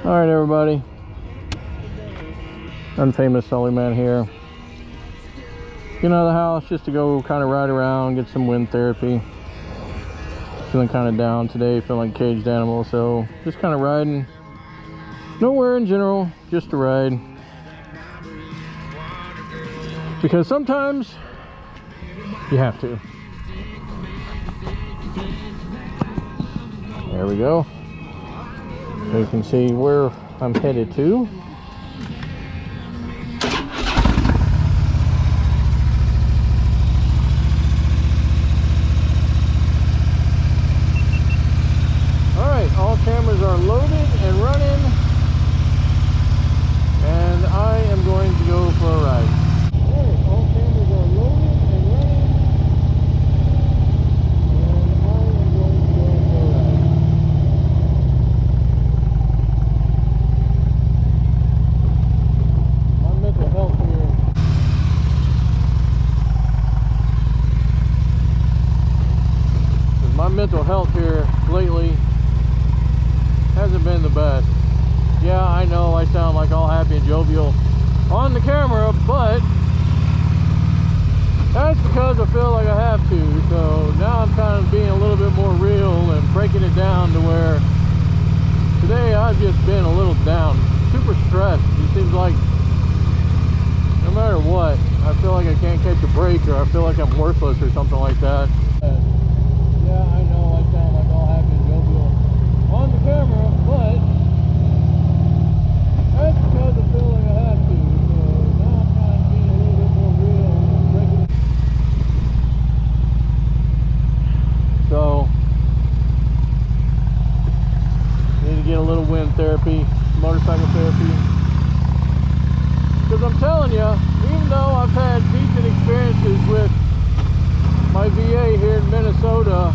All right, everybody. Unfamous Sully Man here. Getting out of the house just to go kind of ride around, get some wind therapy. Feeling kind of down today, feeling like a caged animal, so just kind of riding. Nowhere in general, just a ride. Because sometimes you have to. There we go. So you can see where I'm headed to. Alright, all cameras are loaded and running. And I am going to go for a ride. Alright, all cameras are loaded and running. And I am going to go for a ride. My mental health here. My mental health here lately hasn't been the best. Yeah, I know I sound like all happy and jovial on the camera, but that's because I feel like I have to. So now I'm kind of being a little bit more real and breaking it down to where today I've just been a little down, super stressed. It seems like no matter what, I feel like I can't catch a break, or I feel like I'm worthless or something like that. Yeah, I know I sound like all happy and jovial on the camera, but that's because I feel like I have to. So now I'm kind of being a little bit more real and breaking it. So need to get a little wind therapy, motorcycle therapy. Because I'm telling you, even though I've had decent experiences with my VA here in Minnesota,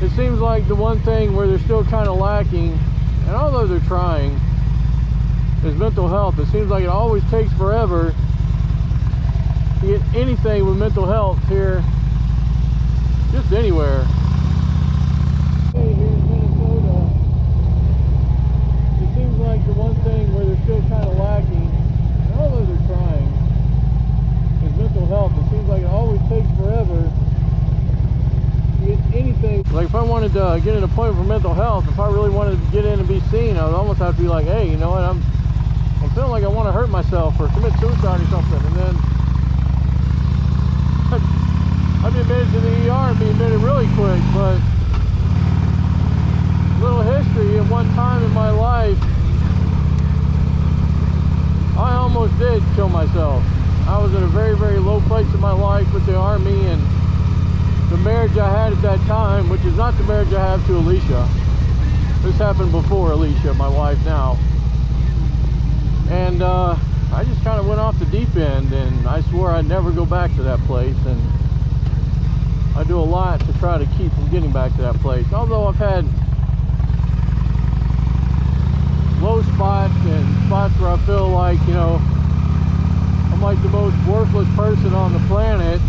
it seems like the one thing where they're still kind of lacking, and although they're trying, is mental health. It seems like it always takes forever to get anything with mental health here, just anywhere. Hey, here in Minnesota, it seems like the one thing where they're still kind of lacking, and although they're trying, is mental health. It seems like it always takes forever to get anything. Like if I wanted to get an appointment for mental health, if I really wanted to get in and be seen, I would almost have to be like, hey, you know what, I'm feeling like I want to hurt myself or commit suicide or something, and then I'd be admitted to the ER and be admitted really quick. But little history, at one time in my life I almost did kill myself. I was in a very, very low place in my life with the Army, and the marriage I had at that time, which is not the marriage I have to Alicia. This happened before Alicia, my wife now. And I just kind of went off the deep end, and I swore I'd never go back to that place. And I do a lot to try to keep from getting back to that place. Although I've had low spots and spots where I feel like, you know, I'm like the most worthless person on the planet,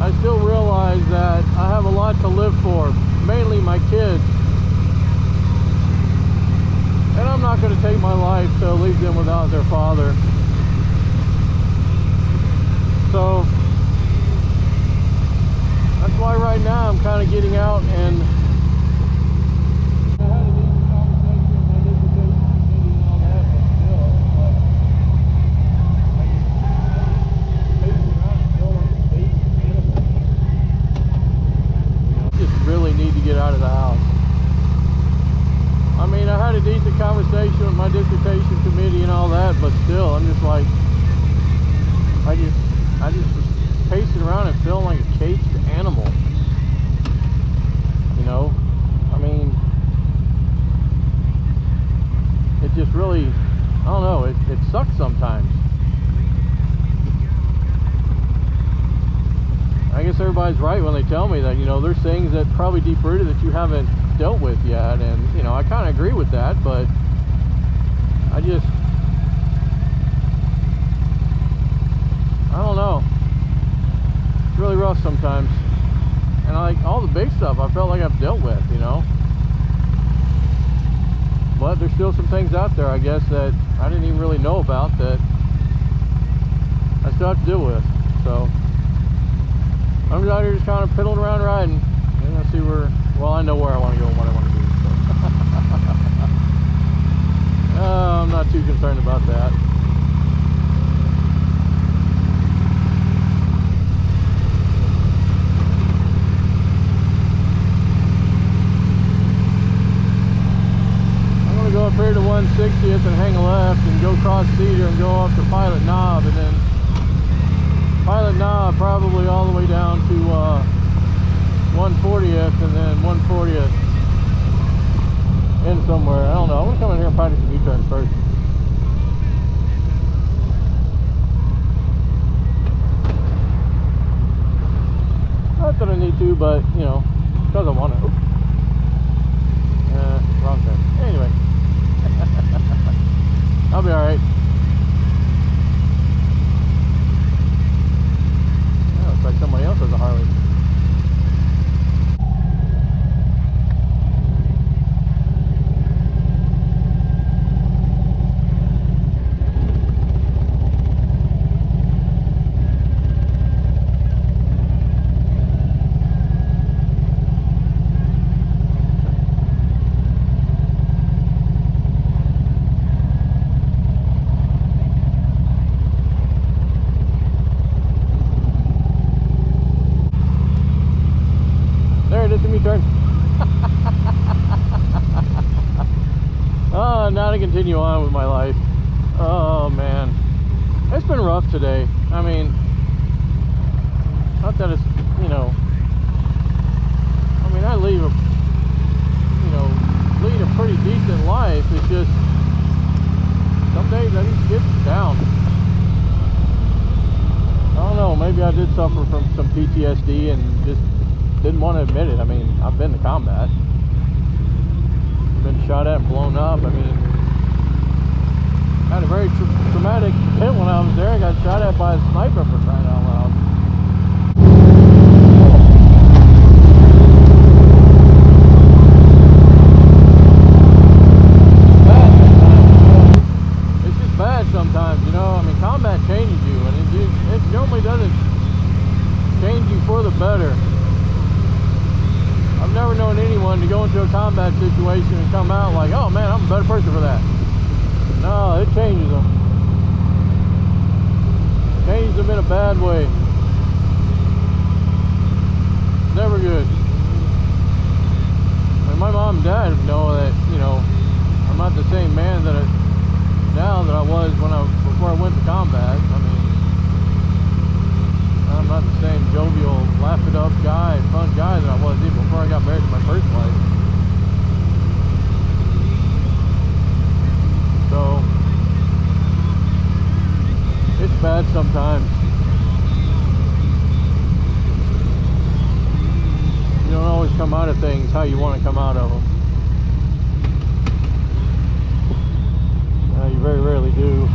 I still realize that I have a lot to live for, mainly my kids. And I'm not going to take my life to leave them without their father. So that's why right now I'm kind of getting out and really need to get out of the house. I mean, I had a decent conversation with my dissertation committee and all that, but still, I'm just like, I just was pacing around and feeling like a caged animal. You know, I mean, it just really, I don't know, it sucks sometimes. I guess everybody's right when they tell me that, you know, there's things that probably deep-rooted that you haven't dealt with yet, and, you know, I kind of agree with that, but I just, I don't know, it's really rough sometimes. And like all the big stuff I felt like I've dealt with, you know. but there's still some things out there, I guess, that I didn't even really know about that I still have to deal with. So I'm just out here just kind of piddling around riding. And I'll see where, well, I know where I want to go and what I want to do. So. I'm not too concerned about that. Go up here to 160th and hang a left and go across Cedar and go up to Pilot Knob, and then Pilot Knob probably all the way down to 140th, and then 140th in somewhere. I don't know. I'm gonna come in here and practice some U-turns first. Not that I need to, but you know, because I want to. Wrong turn. Anyway. I'll be alright. Yeah, looks like somebody else has a Harley. Now to continue on with my life. Oh man, it's been rough today. I mean, not that it's, you know, I mean, I lead a pretty decent life. It's just some days I just get down. I don't know, maybe I did suffer from some PTSD and just didn't want to admit it. I mean, I've been to combat, been shot at and blown up. I mean, had a very traumatic hit when I was there. I got shot at by a sniper, for crying out loud. It's just bad sometimes, you know. I mean, combat changes you, and it normally doesn't change you for the better. I've never known anyone to go into a combat situation and come out like, oh man, I'm a better person for that. No, it changes them. Changes them in a bad way. Never good. And my mom and dad know that, you know, I'm not the same man that now that I was before I went to combat. I mean, I'm not the same jovial, laugh it up guy, fun guy that I was even before I got married to my first wife. So it's bad sometimes. You don't always come out of things how you want to come out of them. You very rarely do.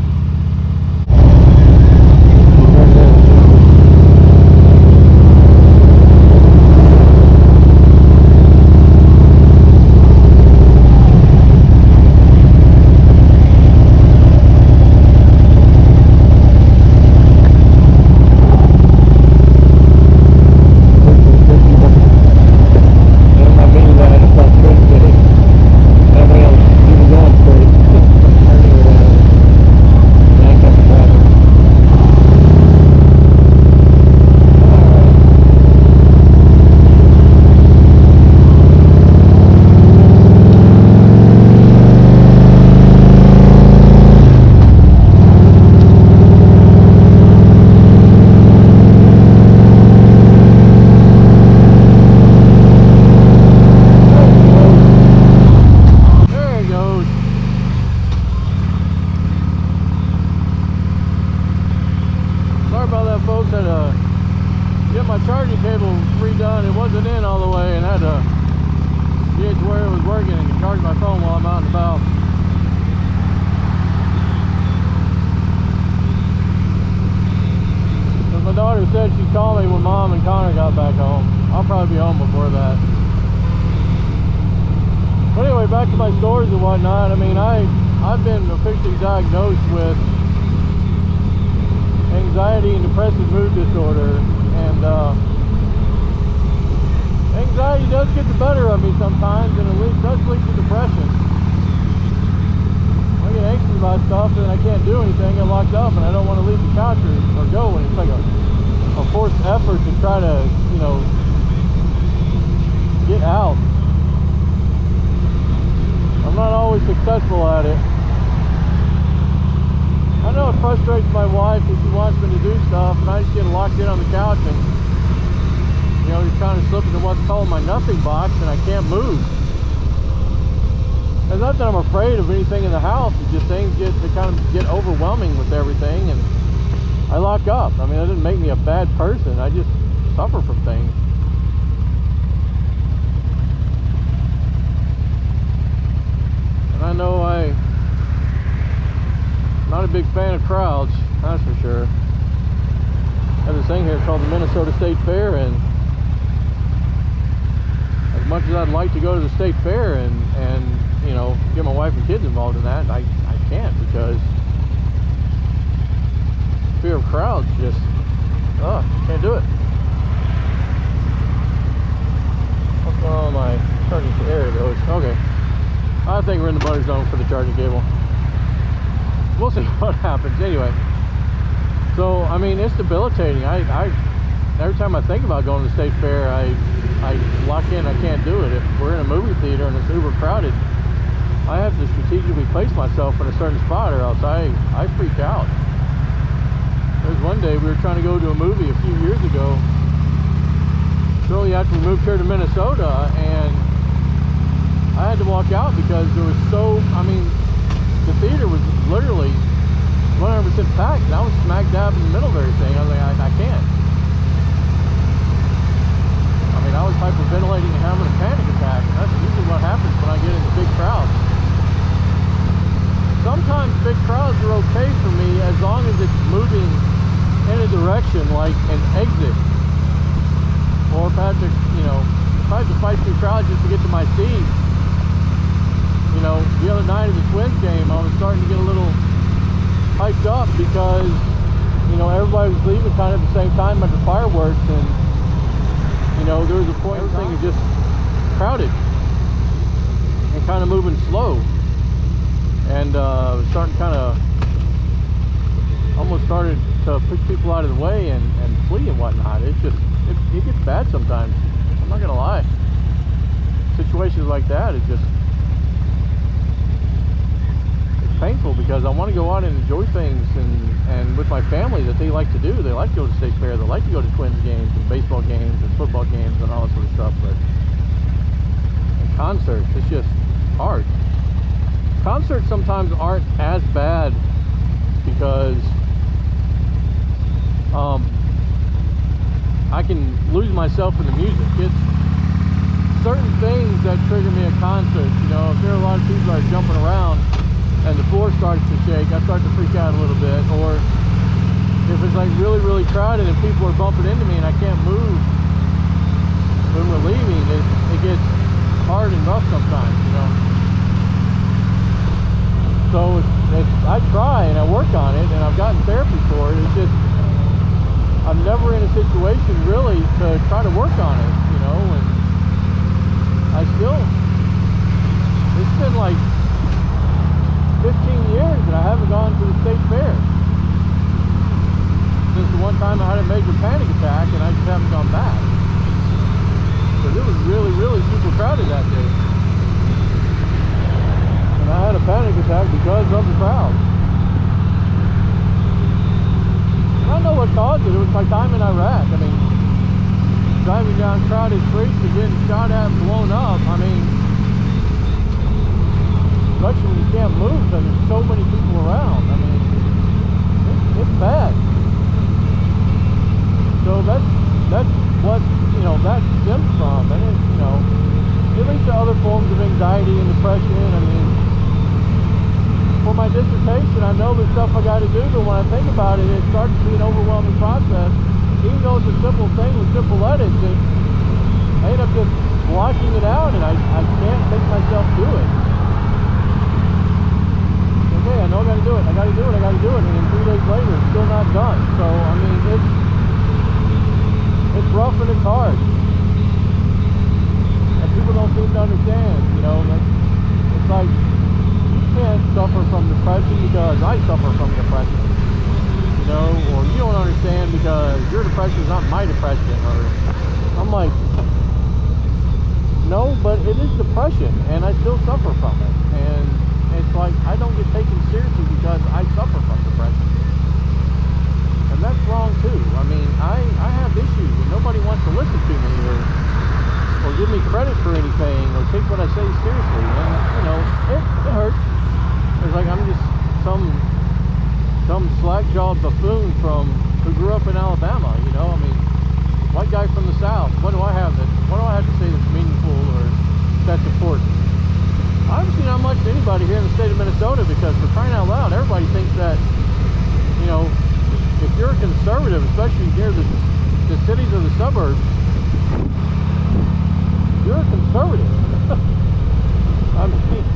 Said she'd call me when Mom and Connor got back home. I'll probably be home before that. But anyway, back to my stories and whatnot. I mean, I've been officially diagnosed with anxiety and depressive mood disorder, and anxiety does get the better of me sometimes, and it does lead to depression. I get anxious about stuff and I can't do anything. I'm locked up and I don't want to leave the couch or go, and it's like a forced effort to try to, you know, get out. I'm not always successful at it. I know it frustrates my wife if she wants me to do stuff, and I just get locked in on the couch and, you know, just kind of slip into what's called my nothing box, and I can't move. It's not that I'm afraid of anything in the house, it's just things they kind of get overwhelming with everything, and I lock up. I mean, that doesn't make me a bad person, I just suffer from things. And I know I'm not a big fan of crowds, that's for sure. I have this thing here called the Minnesota State Fair, and as much as I'd like to go to the state fair and you know, get my wife and kids involved in that, I can't, because fear of crowds just, can't do it. What's going on with my charging? There it goes. Okay. I think we're in the butter zone for the charging cable. We'll see what happens. Anyway, so I mean, it's debilitating. I every time I think about going to the state fair, I lock in. I can't do it. If we're in a movie theater and it's uber crowded, I have to strategically place myself in a certain spot, or else I freak out. There was one day we were trying to go to a movie a few years ago, shortly after we moved here to Minnesota, and I had to walk out because there was the theater was literally 100% packed, and I was smack dab in the middle of everything. I was like, I can't. I mean, I was hyperventilating and having a panic attack, and that's usually what happens when I get into big crowds. Sometimes big crowds are okay for me as long as it's moving in a direction like an exit, or if I have to, you know, if I have to fight through crowds just to get to my seat. You know, the other night of the Twins game, I was starting to get a little hyped up because, you know, everybody was leaving kind of at the same time at the fireworks, and, you know, there was a point everything was just crowded and kind of moving slow, and was starting kind of almost started to push people out of the way and flee and whatnot. It's just, it gets bad sometimes. I'm not gonna lie. Situations like that, it's just, painful, because I want to go out and enjoy things and with my family that they like to do. They like to go to the state fair, they like to go to Twins games and baseball games and football games and all that sort of stuff, but in concerts, it's just hard. Concerts sometimes aren't as bad because I can lose myself in the music. It's certain things that trigger me at concerts. You know, if there are a lot of people that are jumping around and the floor starts to shake, I start to freak out a little bit. Or if it's like really, really crowded and people are bumping into me and I can't move when we're leaving, it gets hard and rough sometimes, you know. So I try and I work on it, and I've gotten therapy for it. It's just, I'm never in a situation really to try to work on it, you know. And I still, it's been like 15 years and I haven't gone to the state fair since the one time I had a major panic attack, and I just haven't gone back because it was really, really super crowded that day, and I had a panic attack because of the crowd. I don't know what caused it. It was my time in Iraq. I mean, driving down crowded streets and getting shot at and blown up. I mean, especially when you can't move because there's so many people around. I mean, it's bad. So that's what, you know, that stems from, and it, you know, it leads to other forms of anxiety and depression. I mean, for my dissertation, I know there's stuff I got to do, but when I think about it, it starts to be an overwhelming process. Even though it's a simple thing with simple edits, I end up just blocking it out, and I can't make myself do it. Okay, I know I gotta do it, I gotta do it, I gotta do it, and then 3 days later it's still not done. So I mean, it's rough and it's hard, and people don't seem to understand. You know, it's like you can't suffer from depression because I suffer from depression. You know, or you don't understand because your depression is not my depression. Or I'm like, no, but it is depression, and I still suffer from it. And it's like I don't get taken seriously because I suffer from depression, and that's wrong too. I mean, I have issues, and nobody wants to listen to me or give me credit for anything or take what I say seriously. And you know, it hurts. It's like I'm just some slack-jawed buffoon who grew up in Alabama. You know, I mean, white guy from the South. What do I have to say that's meaningful or that's important? I haven't seen how much to anybody here in the state of Minnesota, because for crying out loud, everybody thinks that, you know, if you're a conservative, especially near the cities or the suburbs, you're a conservative. I mean,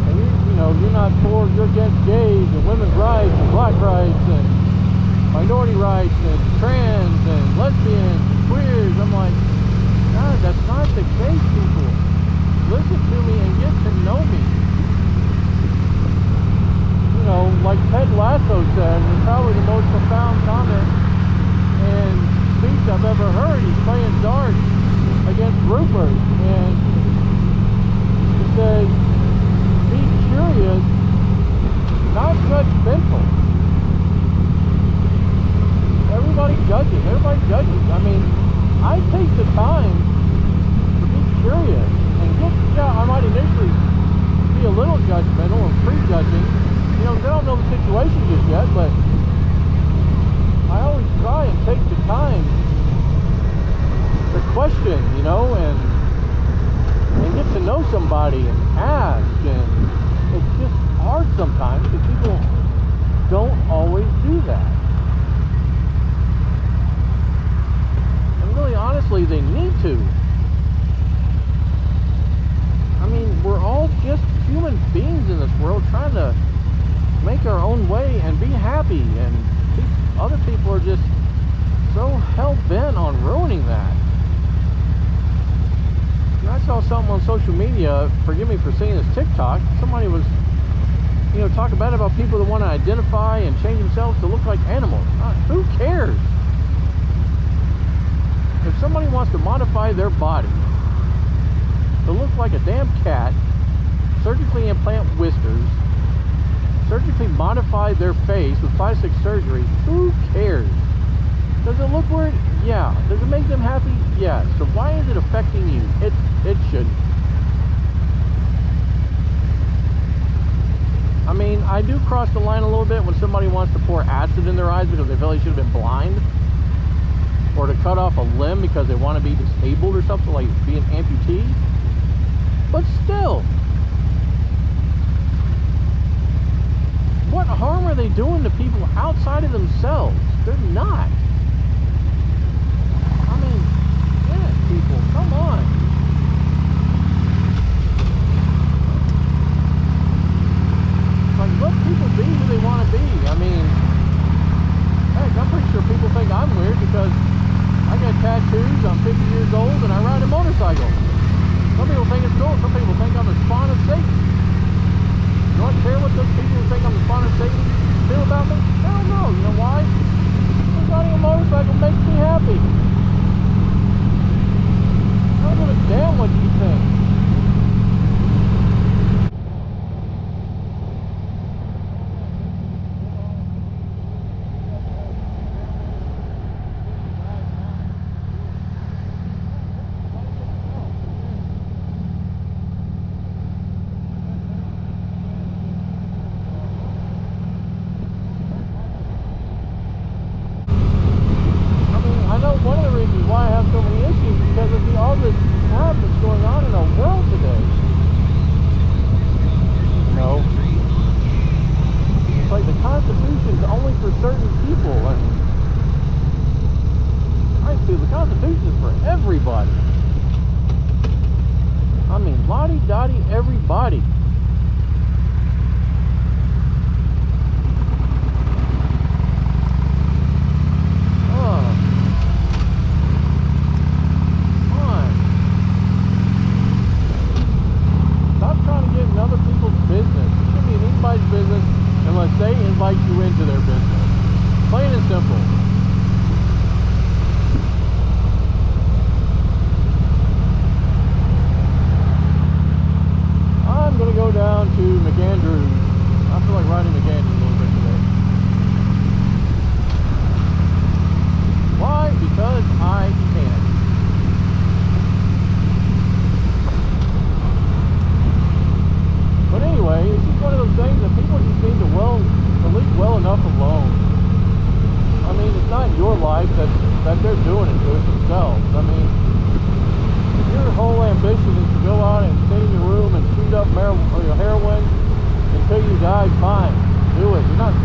and you know, you're not for, you're against gays and women's rights and black rights and minority rights and trans and lesbians and queers. I'm like, God, that's not the case, people. Listen to me and get to know me. You know, like Ted Lasso said, and probably the most profound comment and speech I've ever heard. He's playing darts against Rupert, and he says, be curious, not judgmental. Everybody judges. I mean, I take the time to be curious. Yeah, I might initially be a little judgmental or prejudging, you know, because I don't know the situation just yet, but I always try and take the time to question, you know, and get to know somebody and ask, and it's just hard sometimes because people don't always do that. And really, honestly, they need to. I mean, we're all just human beings in this world trying to make our own way and be happy, and other people are just so hell-bent on ruining that. And I saw something on social media, forgive me for seeing this TikTok, somebody was, you know, talking about people that want to identify and change themselves to look like animals. Who cares? If somebody wants to modify their body to look like a damn cat, surgically implant whiskers, surgically modify their face with plastic surgery, who cares? Does it look weird? Yeah. Does it make them happy? Yes. So why is it affecting you? It shouldn't. I mean, I do cross the line a little bit when somebody wants to pour acid in their eyes because they feel they should have been blind, or to cut off a limb because they want to be disabled or something, like be an amputee. But still, what harm are they doing to people outside of themselves? They're not. I mean, yeah, people, come on. Like, let people be who they want to be. I mean, heck, I'm pretty sure people think I'm weird because I got tattoos, I'm 50 years old, and I ride a motorcycle. Some people think it's cool. Some people think I'm the spawn of Satan. You don't care what those people who think I'm the spawn of Satan feel about me? Hell no. You know why? Because riding a motorcycle makes me happy. I don't give a damn what you think. Everybody. Lottie-dottie everybody. Other people's business. It shouldn't be anybody's business unless they invite you into their business. Plain and simple. I'm going to go down to McAndrews. I feel like riding McAndrews a little bit today. Why? Because I can. But anyway, it's just one of those things that people just need to leave well enough alone. I mean, it's not your life that they're doing it to it themselves. I mean, if your whole ambition is to go out and stay in your room and shoot up heroin until you die, fine, do it. You're not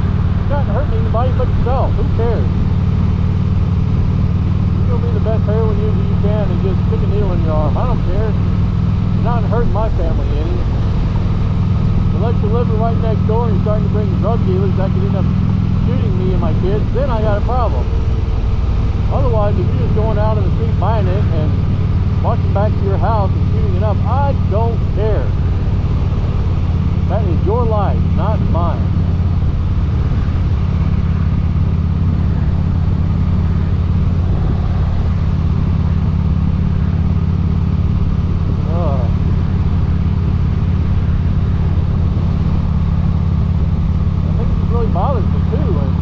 hurting anybody but yourself. Who cares? You'll be the best heroin user you can and just stick a needle in your arm. I don't care. You're not hurting my family any. Unless you're living right next door and you're starting to bring drug dealers that could end up shooting me and my kids, then I got a problem. Otherwise, if you're just going out in the street buying it and walking back to your house and shooting it up, I don't care. That is your life, not mine. Bothers me too, and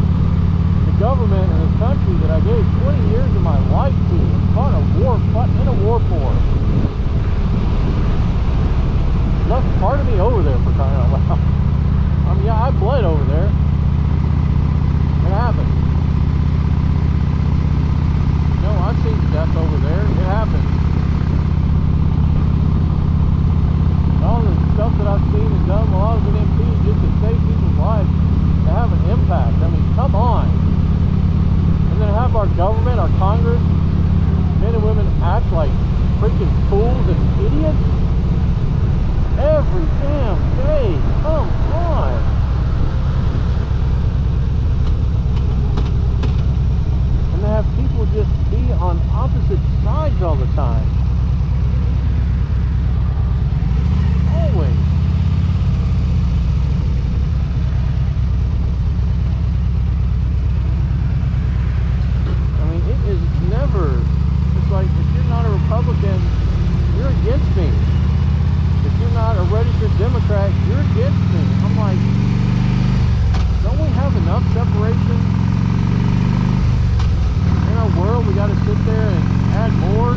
the government and this country that I gave 20 years of my life to fought in a war for. Left part of me over there for crying out loud. I mean, yeah, I bled over there. It happened. No, I've seen death over there. It happened. All the stuff that I've seen and done while I was an MP just to save people's lives, to have an impact. I mean, come on. And then have our government, our Congress, men and women act like freaking fools and idiots every damn day. Come on. And to have people just be on opposite sides all the time. Always. It's like, if you're not a Republican, you're against me. If you're not a registered Democrat, you're against me. I'm like, don't we have enough separation in our world? We got to sit there and add more?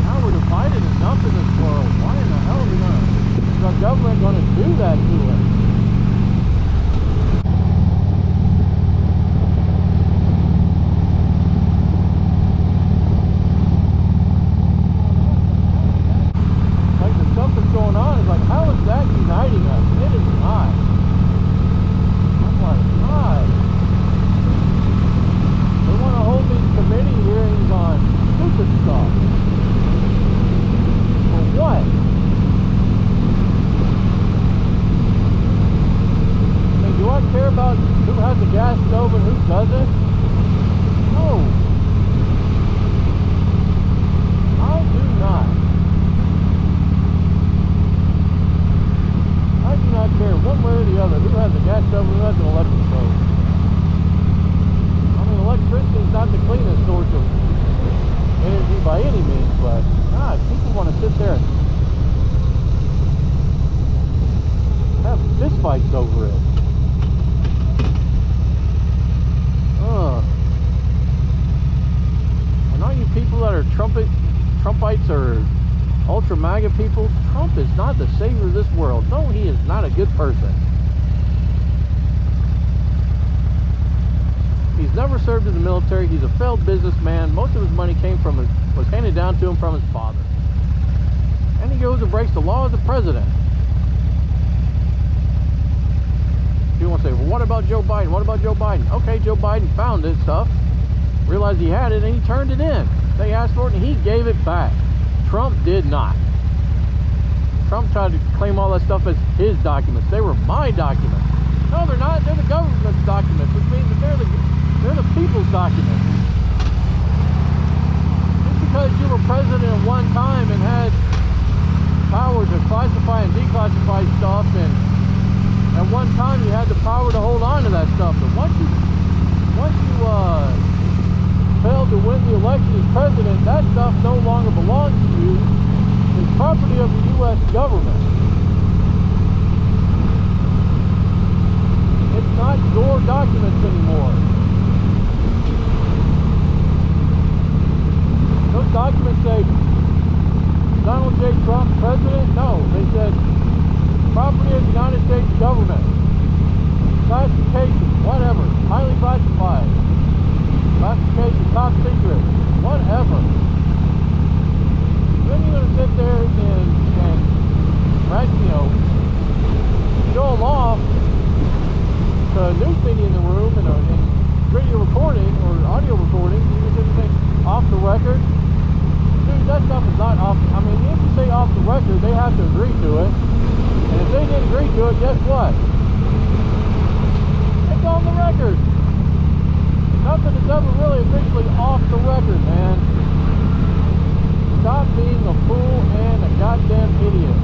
Now we're divided enough in this world. Why in the hell is our government going to do that to us? Going on is like, how is that uniting us? It is not. I'm like, God. They want to hold these committee hearings on stupid stuff. For what? I mean, do I care about who has a gas stove and who doesn't? No. I do not. I do not care one way or the other who has a gas stove and who has an electric stove. I mean, electricity is not the cleanest source of energy by any means, but God, people want to sit there and have fist fights over it. And all you people that are Trumpites or ultra MAGA people, Trump is not the savior of this world. No, he is not a good person. He's never served in the military. He's a failed businessman. Most of his money was handed down to him from his father. And he goes and breaks the law as a president. People want to say, well, what about Joe Biden? What about Joe Biden? Okay, Joe Biden found this stuff, realized he had it, and he turned it in. They asked for it, and he gave it back. Trump did not. Trump tried to claim all that stuff as his documents. They were my documents. No, they're not. They're the government's documents, which means that they're the people's documents. Just because you were president at one time and had power to classify and declassify stuff, and at one time you had the power to hold on to that stuff, but once you failed to win the election as president, that stuff no longer belongs to you. It's property of the U.S. government. It's not your documents anymore. Those documents say Donald J. Trump, president? No, they said property of the United States government. Classification, whatever, highly classified. Classification, top secret, whatever. Then you're going to sit there and show them off to a news media in the room and video recording or audio recording. You just think off the record. Dude, that stuff is not off. I mean, if you say off the record, they have to agree to it. And if they didn't agree to it, guess what? It's on the record. Nothing is ever really officially off the record, man. Stop being a fool and a goddamn idiot.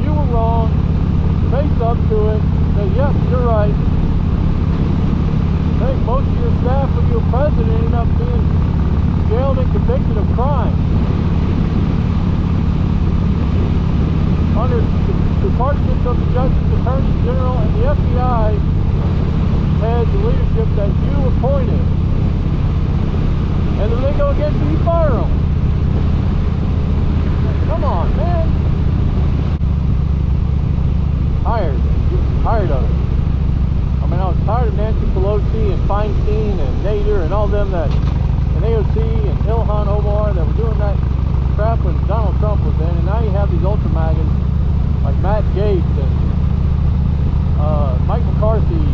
You were wrong. Face up to it. Say, yep, you're right. Hey, most of your staff when you were president ended up being jailed and convicted of crime. Under the partnerships of the Justice Attorney General and the FBI had the leadership that you appointed. And then they go against you, you fire them. Come on, man. Tired of it. I mean, I was tired of Nancy Pelosi and Feinstein and Nader and all them that, and AOC and Ilhan Omar that were doing that crap when Donald Trump was in, and now you have these ultra maggots like Matt Gaetz and Mike McCarthy,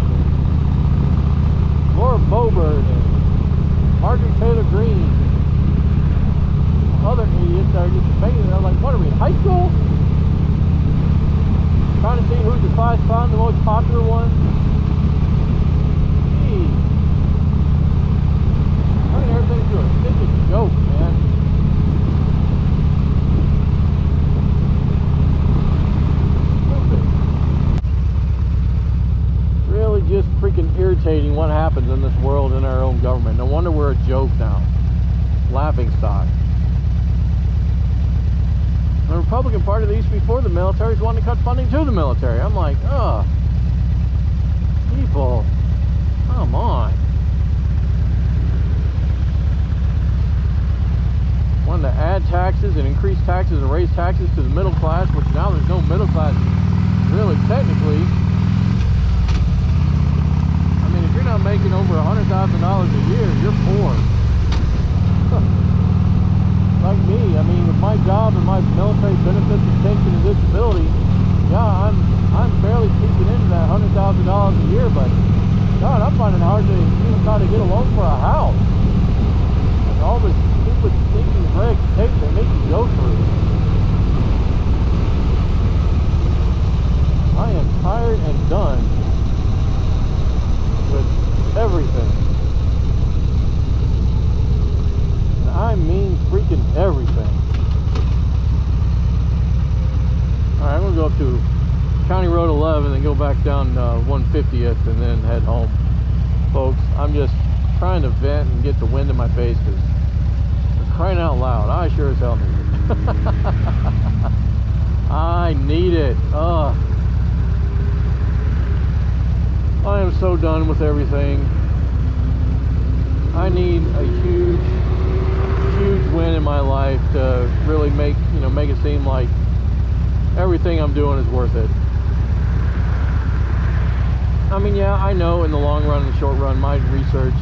Laura Boebert, and Marjorie Taylor Greene, other idiots that are just making it. I'm like, what are we, in high school? Trying to see who's the classifying the most popular one? Jeez. Turning everything into a stupid joke, man. Stupid. Really just freaking irritating what happens in this world in our own government. No wonder we're a joke now. Laughing stock. The Republican Party that used to be for the military is wanting to cut funding to the military. I'm like, ugh. People, come on. Wanting to add taxes and increase taxes and raise taxes to the middle class, which now there's no middle class really technically. I mean, if you're not making over $100,000 a year, you're poor. Like me, I mean, with my job and my military benefits and pension and disability, yeah, I'm barely peeking into that $100,000 a year, but God, I'm finding it hard to even try to get a loan for a house. And all this stupid, stinking red tape they make you go through. I am tired and done with everything. I mean freaking everything. Alright, I'm going to go up to County Road 11 and go back down 150th and then head home. Folks, I'm just trying to vent and get the wind in my face because I'm crying out loud. I sure as hell need it. I need it. I am so done with everything. I need a huge win in my life to really make it seem like everything I'm doing is worth it. I mean, yeah, I know in the long run and the short run my research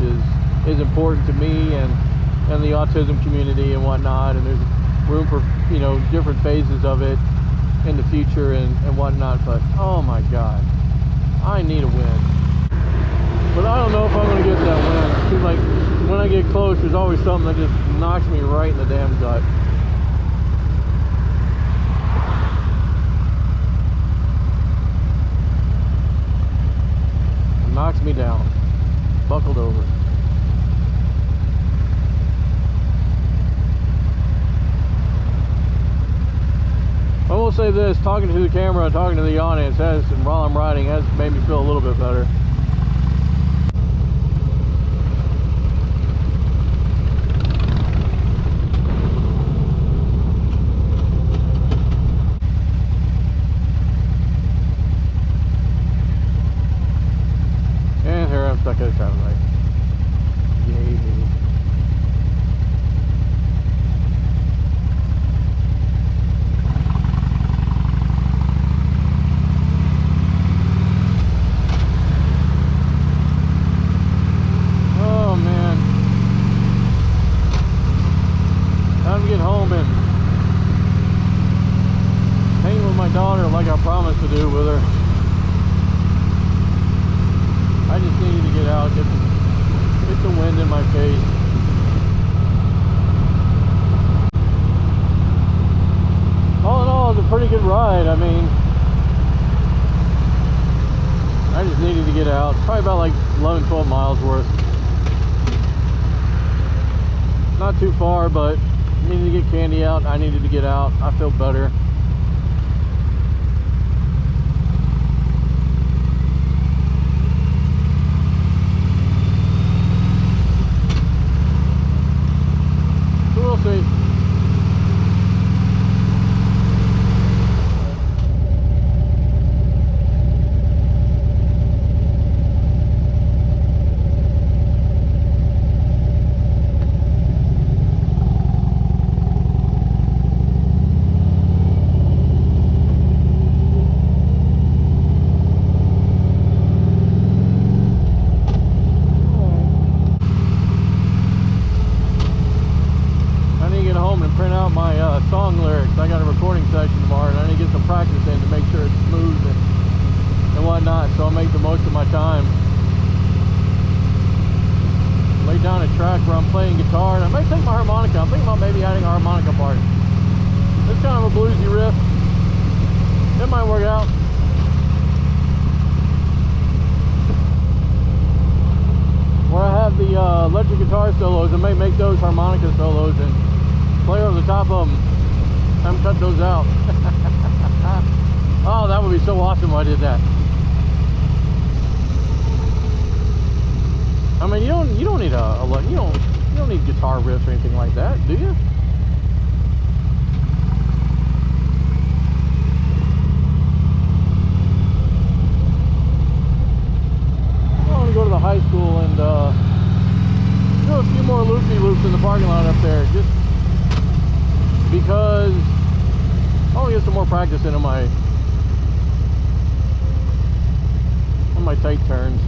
is important to me and the autism community and whatnot, and there's room for different phases of it in the future and whatnot, but oh my God, I need a win. But I don't know if I'm going to get that win. It seems like when I get close, there's always something that just knocks me right in the damn gut. me down. Buckled over. I will say this, talking to the camera and talking to the audience has, and while I'm riding, has made me feel a little bit better. And here I'm stuck at a traffic light. Yay, baby. Oh man. Time to get home and hang with my daughter like I promised to do with her. I just needed to get out, get the wind in my face. All in all, it's a pretty good ride. I mean, I just needed to get out. Probably about like 11, 12 miles worth. Not too far, but needed to get Candy out. I needed to get out. I feel better. We'll see. Print out my song lyrics. I got a recording session tomorrow and I need to get some practice in to make sure it's smooth and whatnot, so I'll make the most of my time. Lay down a track where I'm playing guitar, and I might take my harmonica. I'm thinking about maybe adding a harmonica part. It's kind of a bluesy riff. It might work out. Where I have the electric guitar solos, I may make those harmonica solos and play over the top of them. I haven't cut those out. Oh, that would be so awesome if I did that. I mean, you don't need you don't need guitar riffs or anything like that, do you? I want to go to the high school and do a few more loopy-loops in the parking lot up there, just because I want to get some more practice into my tight turns.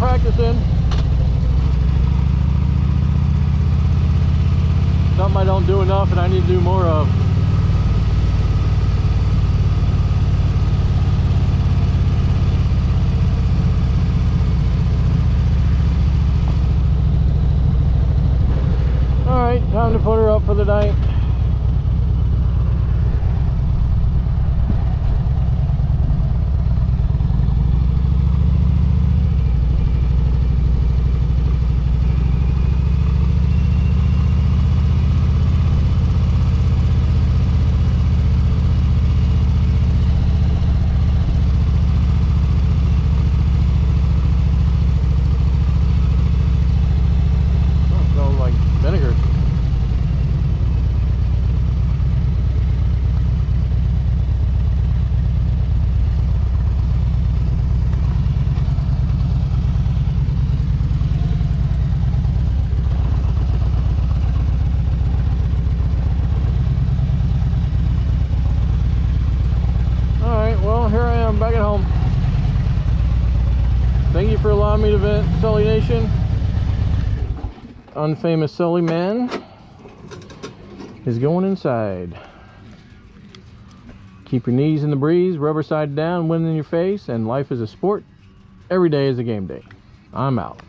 practicing. Something I don't do enough and I need to do more of. Alright, time to put her up for the night. Well, here I am back at home. Thank you for allowing me to vent, Sully Nation. Unfamous Sully Man is going inside. Keep your knees in the breeze, rubber side down, wind in your face, and life is a sport. Every day is a game day. I'm out.